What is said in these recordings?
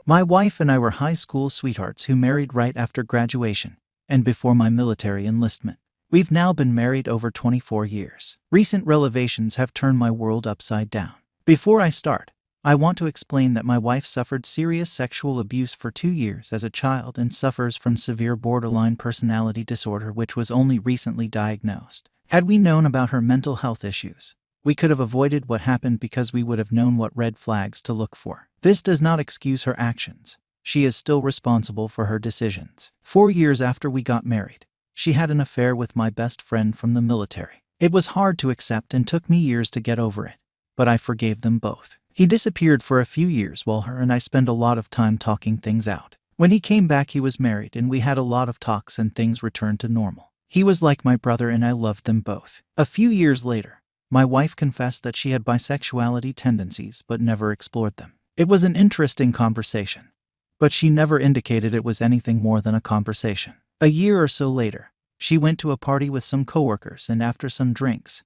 My wife and I were high school sweethearts who married right after graduation and before my military enlistment. We've now been married over 24 years. Recent revelations have turned my world upside down. Before I start, I want to explain that my wife suffered serious sexual abuse for 2 years as a child and suffers from severe borderline personality disorder, which was only recently diagnosed. Had we known about her mental health issues, we could have avoided what happened because we would have known what red flags to look for. This does not excuse her actions. She is still responsible for her decisions. 4 years after we got married, she had an affair with my best friend from the military. It was hard to accept and took me years to get over it, but I forgave them both. He disappeared for a few years while her and I spent a lot of time talking things out. When he came back, he was married and we had a lot of talks and things returned to normal. He was like my brother and I loved them both. A few years later, my wife confessed that she had bisexuality tendencies but never explored them. It was an interesting conversation, but she never indicated it was anything more than a conversation. A year or so later, she went to a party with some coworkers and after some drinks,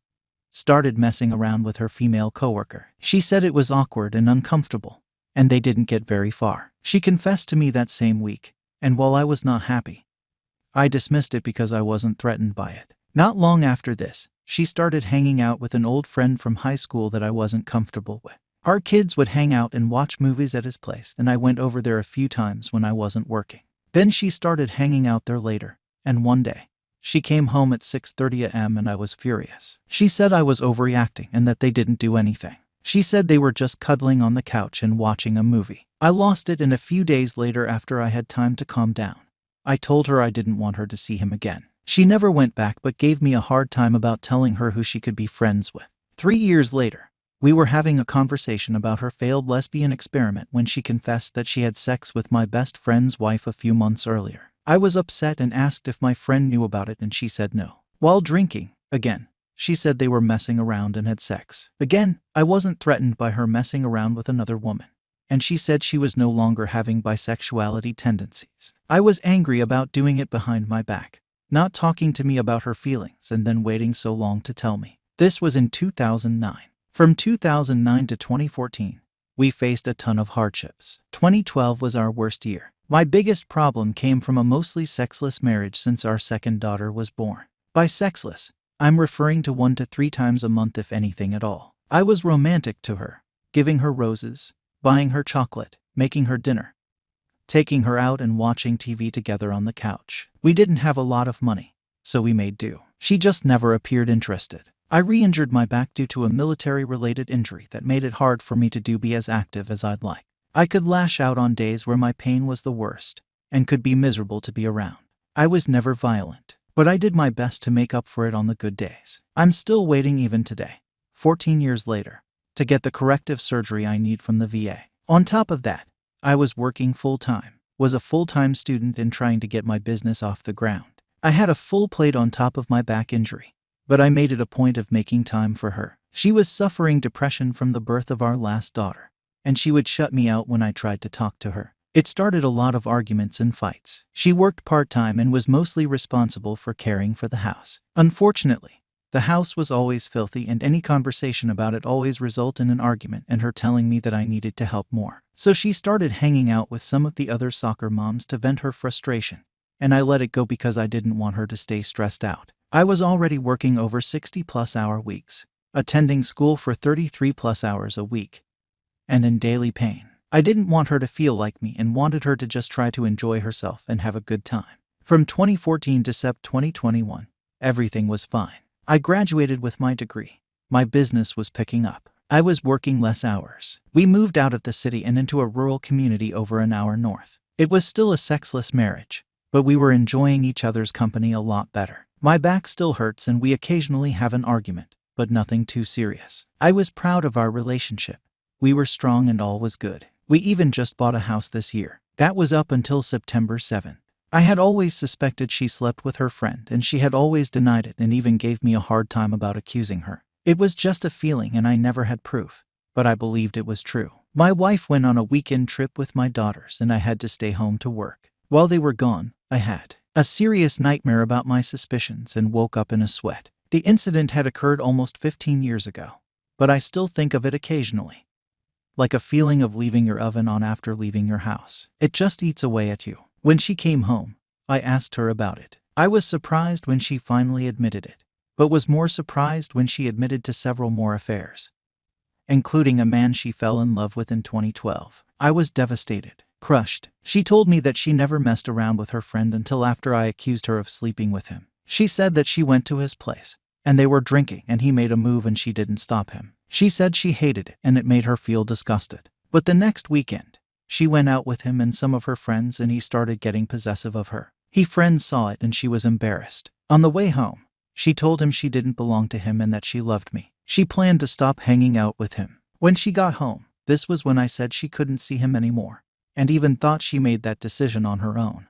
started messing around with her female coworker. She said it was awkward and uncomfortable, and they didn't get very far. She confessed to me that same week, and while I was not happy, I dismissed it because I wasn't threatened by it. Not long after this, she started hanging out with an old friend from high school that I wasn't comfortable with. Our kids would hang out and watch movies at his place, and I went over there a few times when I wasn't working. Then she started hanging out there later, and one day, she came home at 6:30 a.m. and I was furious. She said I was overreacting and that they didn't do anything. She said they were just cuddling on the couch and watching a movie. I lost it, and a few days later, after I had time to calm down, I told her I didn't want her to see him again. She never went back but gave me a hard time about telling her who she could be friends with. 3 years later, we were having a conversation about her failed lesbian experiment when she confessed that she had sex with my best friend's wife a few months earlier. I was upset and asked if my friend knew about it, and she said no. While drinking, again, she said they were messing around and had sex. Again, I wasn't threatened by her messing around with another woman, and she said she was no longer having bisexuality tendencies. I was angry about doing it behind my back, not talking to me about her feelings and then waiting so long to tell me. This was in 2009. From 2009 to 2014, we faced a ton of hardships. 2012 was our worst year. My biggest problem came from a mostly sexless marriage since our second daughter was born. By sexless, I'm referring to 1 to 3 times a month, if anything at all. I was romantic to her, giving her roses, buying her chocolate, making her dinner, taking her out and watching TV together on the couch. We didn't have a lot of money, so we made do. She just never appeared interested. I re-injured my back due to a military-related injury that made it hard for me to be as active as I'd like. I could lash out on days where my pain was the worst and could be miserable to be around. I was never violent, but I did my best to make up for it on the good days. I'm still waiting even today, 14 years later, to get the corrective surgery I need from the VA. On top of that, I was working full-time, was a full-time student and trying to get my business off the ground. I had a full plate on top of my back injury, but I made it a point of making time for her. She was suffering depression from the birth of our last daughter, and she would shut me out when I tried to talk to her. It started a lot of arguments and fights. She worked part-time and was mostly responsible for caring for the house. Unfortunately, the house was always filthy, and any conversation about it always resulted in an argument and her telling me that I needed to help more. So she started hanging out with some of the other soccer moms to vent her frustration, and I let it go because I didn't want her to stay stressed out. I was already working over 60-plus-hour weeks, attending school for 33-plus hours a week, and in daily pain. I didn't want her to feel like me and wanted her to just try to enjoy herself and have a good time. From 2014 to Sept 2021, everything was fine. I graduated with my degree. My business was picking up. I was working less hours. We moved out of the city and into a rural community over an hour north. It was still a sexless marriage, but we were enjoying each other's company a lot better. My back still hurts and we occasionally have an argument, but nothing too serious. I was proud of our relationship. We were strong and all was good. We even just bought a house this year. That was up until September 7th. I had always suspected she slept with her friend, and she had always denied it and even gave me a hard time about accusing her. It was just a feeling and I never had proof, but I believed it was true. My wife went on a weekend trip with my daughters and I had to stay home to work. While they were gone, I had a serious nightmare about my suspicions and woke up in a sweat. The incident had occurred almost 15 years ago, but I still think of it occasionally. like a feeling of leaving your oven on after leaving your house. It just eats away at you. When she came home, I asked her about it. I was surprised when she finally admitted it, but was more surprised when she admitted to several more affairs, including a man she fell in love with in 2012. I was devastated, crushed. She told me that she never messed around with her friend until after I accused her of sleeping with him. She said that she went to his place, and they were drinking, and he made a move and she didn't stop him. She said she hated it and it made her feel disgusted. But the next weekend, she went out with him and some of her friends and he started getting possessive of her. His friends saw it and she was embarrassed. On the way home, she told him she didn't belong to him and that she loved me. She planned to stop hanging out with him. When she got home, this was when I said she couldn't see him anymore, and even thought she made that decision on her own.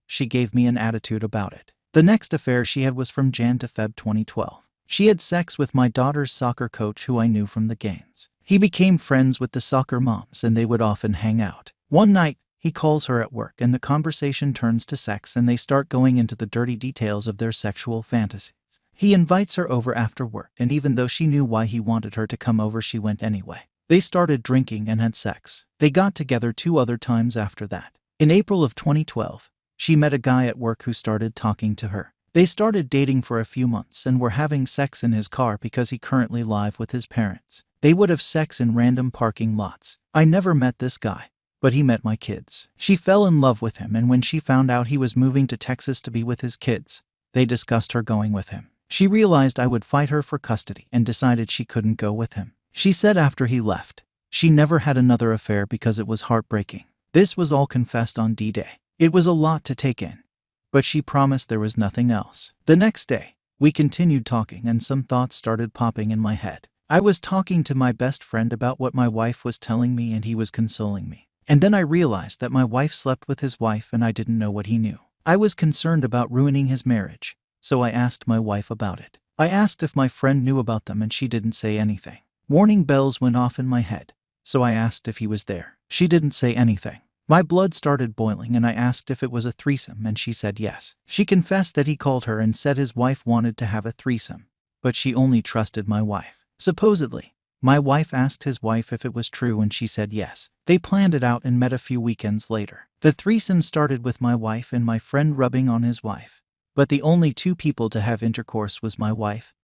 She gave me an attitude about it. The next affair she had was from Jan to Feb 2012. She had sex with my daughter's soccer coach who I knew from the games. He became friends with the soccer moms and they would often hang out. One night, he calls her at work and the conversation turns to sex and they start going into the dirty details of their sexual fantasies. He invites her over after work and even though she knew why he wanted her to come over, she went anyway. They started drinking and had sex. They got together 2 other times after that. In April of 2012, she met a guy at work who started talking to her. They started dating for a few months and were having sex in his car because he currently lives with his parents. They would have sex in random parking lots. I never met this guy, but he met my kids. She fell in love with him and when she found out he was moving to Texas to be with his kids, they discussed her going with him. She realized I would fight her for custody and decided she couldn't go with him. She said after he left, she never had another affair because it was heartbreaking. This was all confessed on D-Day. It was a lot to take in, but she promised there was nothing else. The next day, we continued talking and some thoughts started popping in my head. I was talking to my best friend about what my wife was telling me and he was consoling me. And then I realized that my wife slept with his wife and I didn't know what he knew. I was concerned about ruining his marriage, so I asked my wife about it. I asked if my friend knew about them and she didn't say anything. Warning bells went off in my head, so I asked if he was there. She didn't say anything. My blood started boiling and I asked if it was a threesome and she said yes. She confessed that he called her and said his wife wanted to have a threesome, but she only trusted my wife. Supposedly, my wife asked his wife if it was true and she said yes. They planned it out and met a few weekends later. The threesome started with my wife and my friend rubbing on his wife, but the only 2 people to have intercourse was my wife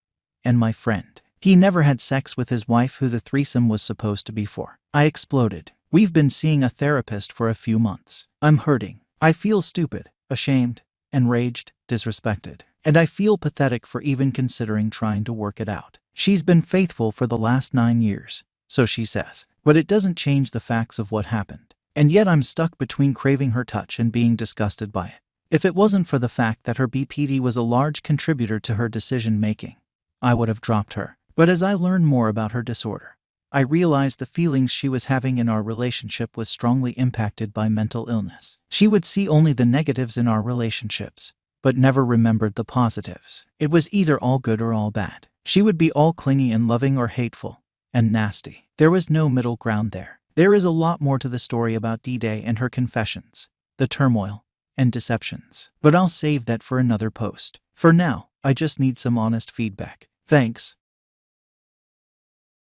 and my friend. He never had sex with his wife who the threesome was supposed to be for. I exploded. We've been seeing a therapist for a few months. I'm hurting. I feel stupid, ashamed, enraged, disrespected, and I feel pathetic for even considering trying to work it out. She's been faithful for the last 9 years, so she says, but it doesn't change the facts of what happened. And yet I'm stuck between craving her touch and being disgusted by it. If it wasn't for the fact that her BPD was a large contributor to her decision-making, I would have dropped her. But as I learned more about her disorder, I realized the feelings she was having in our relationship was strongly impacted by mental illness. She would see only the negatives in our relationships, but never remembered the positives. It was either all good or all bad. She would be all clingy and loving or hateful and nasty. There was no middle ground there. There is a lot more to the story about D-Day and her confessions, the turmoil, and deceptions. But I'll save that for another post. For now, I just need some honest feedback. Thanks.